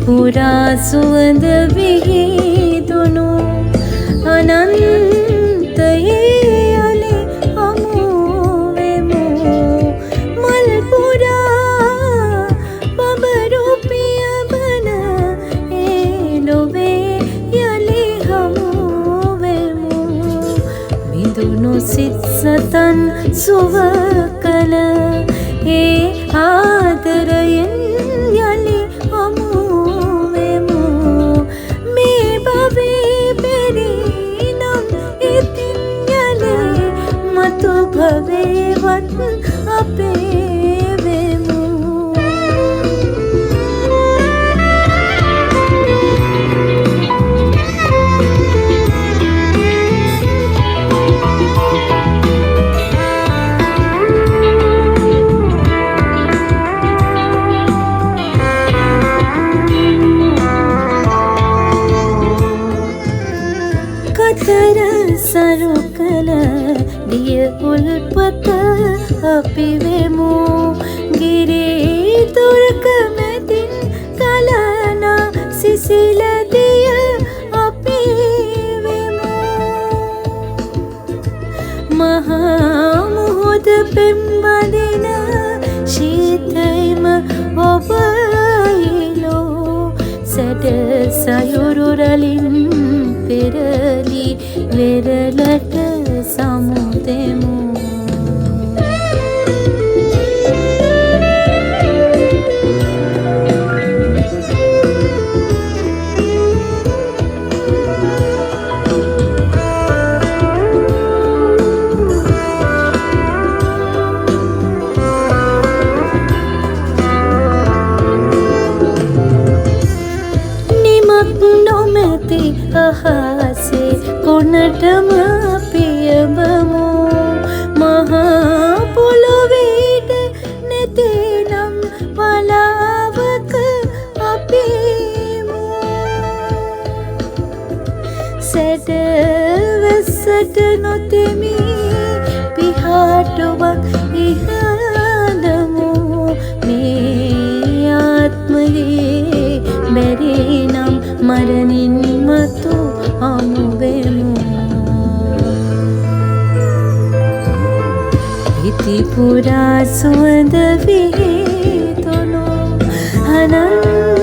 පුරා සුවඳ විහිදුණු අනන්තයේ යලි හමු වෙමු මල් පුරා බඹරු පියවන ඒ ලොවේ යලි හමු වෙමු මිදුණු සිත් සතන් සුව කළ ඒ ආදරයෙන් යලි හමු වෙමු මේ භවයේ බැරි නම් ඉතින් යලි මතු භවයේවත් අපේ වෙමු කතර සරු කළ දිය උල්පත අපි වෙමු ගිරි තුරක මැදින් කලන සිසිල දිය අපි වෙමු මහා මුහුද පෙම්බදින ශීතයම ඔබයිලෝ සැඩ සයුරු රලින් පෙරලි වෙරළට සමුදෙමු නිමක් නොමැති අහසේ කොනටම පියබමු මහා පොළොවේට නැතිනම් වලාවක අපිමු සැඩවැස්සට නොතෙමි පිහාටුවක් ඉහළමු මේ ආත්මයේ බැරි නම් මරණින් මතු හමු වෙමු ඉති පුරා සුවඳ විහිදුණු අනන්ත